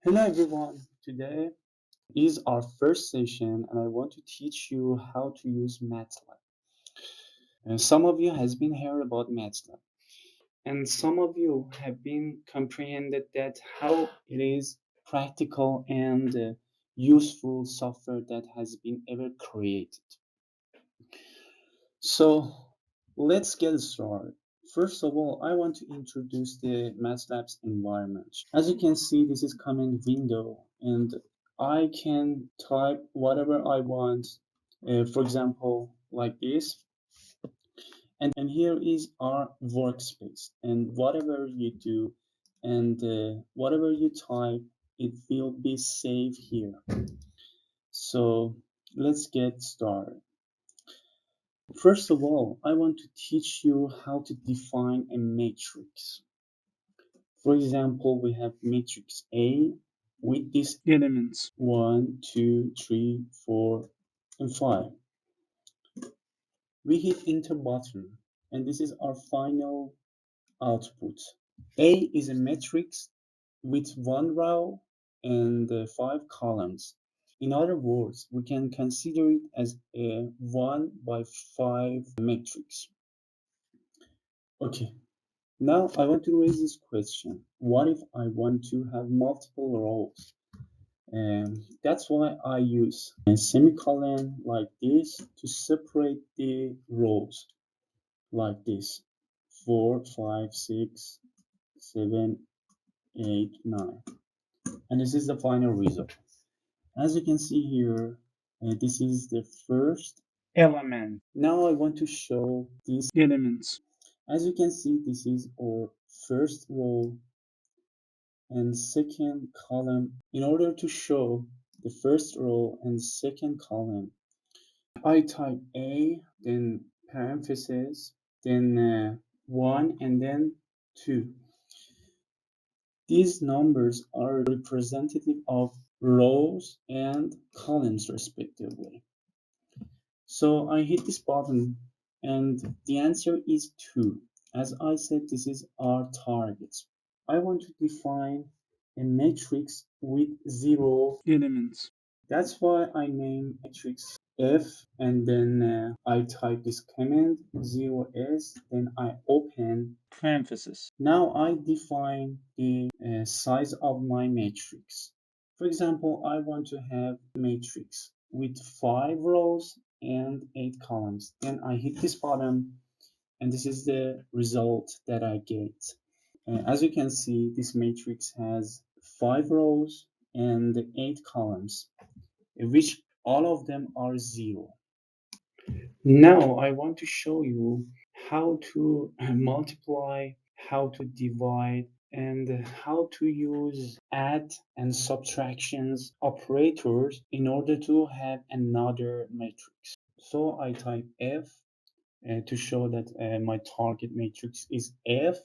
Hello everyone, today is our first session and I want to teach you how to use Matlab. Some of you has been heard about Matlab and some of you have been comprehended that how it is practical and useful software that has been ever created. So let's get started. First of all, I want to introduce the Matlab's environment. As you can see, this is command window and I can type whatever I want, for example, like this. And here is our workspace. And whatever you do and whatever you type, it will be saved here. So let's get started. First of all, I want to teach you how to define a matrix. For example, we have matrix A with these elements 1, 2, 3, 4, and 5. We hit enter button and this is our final output. A is a matrix with 1 row and 5 columns. In other words, we can consider it as a 1 by 5 matrix. Okay, now I want to raise this question. What if I want to have multiple rows? That's why I use a semicolon like this to separate the rows like this. 4, 5, 6, 7, 8, 9. And this is the final result. As you can see here, this is the first element. Now I want to show these elements. As you can see, this is our first row and second column. In order to show the first row and second column, I type A, then parentheses, then 1, and then 2. These numbers are representative of rows and columns respectively. So I hit this button and the answer is 2. As I said, this is our targets. I want to define a matrix with 0 elements. That's why I name matrix F and then I type this command 0s, then I open parentheses. Now I define the size of my matrix. For example, I want to have a matrix with 5 rows and 8 columns. Then I hit this button and this is the result that I get. As you can see, this matrix has 5 rows and 8 columns, which all of them are 0. Now I want to show you how to multiply, how to divide, and how to use add and subtractions operators in order to have another matrix. So I type F to show that my target matrix is F,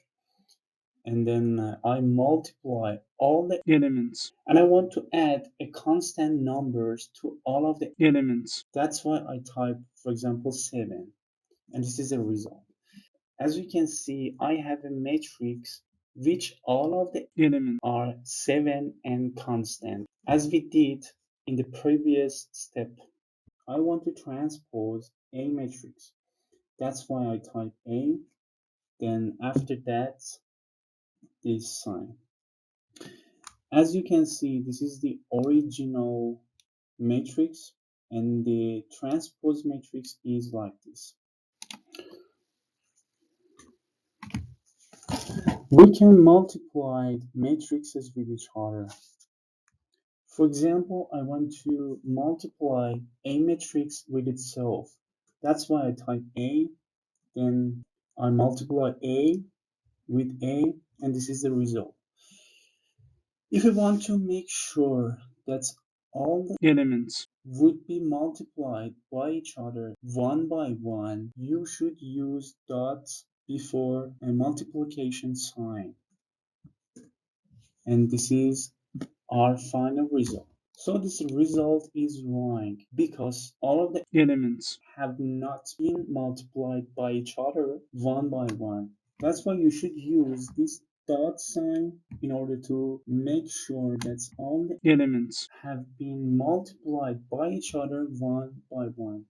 and then I multiply all the elements and I want to add a constant numbers to all of the elements. That's why I type, for example, 7, and this is a result. As you can see, I have a matrix which all of the elements are 7 and constant. As we did in the previous step, I want to transpose a matrix. That's why I type A, then after that this sign. As you can see, this is the original matrix and the transpose matrix is like this. We can multiply matrices with each other. For example, I want to multiply a matrix with itself. That's why I type A, then I multiply A with A, and this is the result. If you want to make sure that all the elements would be multiplied by each other one by one, you should use dots before a multiplication sign. And this is our final result. So this result is wrong because all of the elements have not been multiplied by each other one by one. That's why you should use this dot sign in order to make sure that all the elements have been multiplied by each other one by one.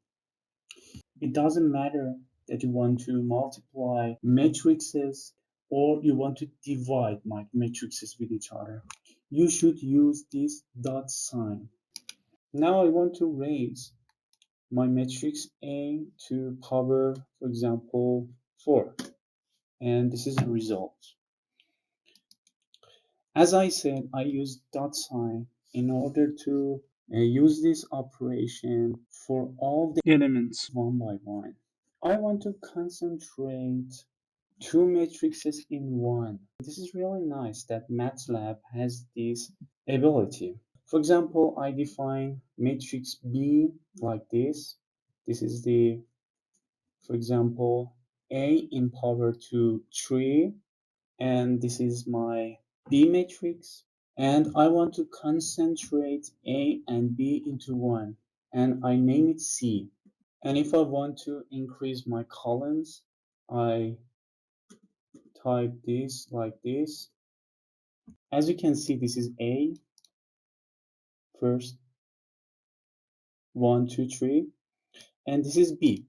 It doesn't matter that you want to multiply matrices or you want to divide matrices with each other. You should use this dot sign. Now I want to raise my matrix A to power, for example, 4. And this is the result. As I said, I use dot sign in order to use this operation for all the elements one by one. I want to concentrate two matrices in one. This is really nice that Matlab has this ability. For example, I define matrix B like this. This is the, for example, A in power 2, 3, and this is my B matrix. And I want to concentrate A and B into one, and I name it C. And if I want to increase my columns, I type this like this. As you can see, this is A, first, 1, 2, 3, and this is B,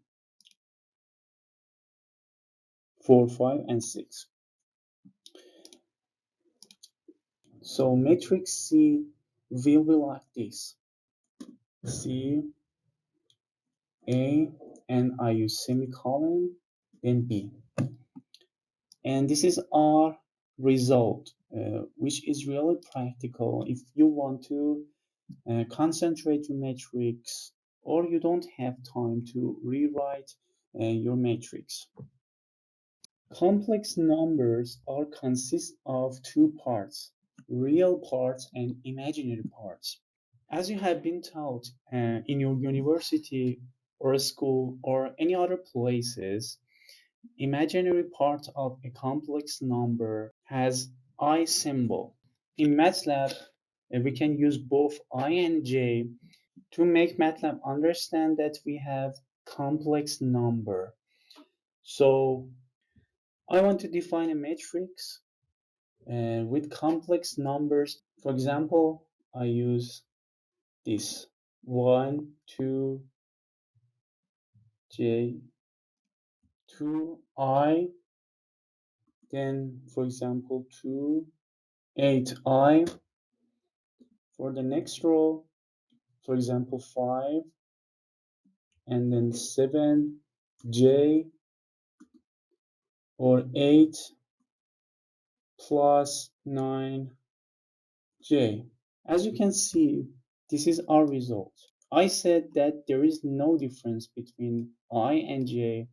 4, 5, and 6. So matrix C will be like this. C, A, and I use semicolon, then B. And this is our result, which is really practical if you want to concentrate your matrix or you don't have time to rewrite your matrix. Complex numbers are consist of two parts, real parts and imaginary parts. As you have been taught in your university or school or any other places, imaginary part of a complex number has I symbol. In Matlab, we can use both I and J to make Matlab understand that we have complex number. So I want to define a matrix with complex numbers. For example, I use this 1, 2, J, 2, I, then for example 2, 8, I. For the next row, for example 5, and then 7, J, or 8 plus 9, J. As you can see, this is our result. I said that there is no difference between I and J.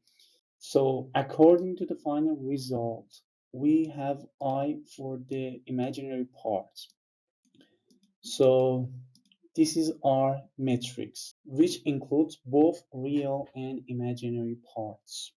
So according to the final result, we have I for the imaginary part. So this is our matrix, which includes both real and imaginary parts.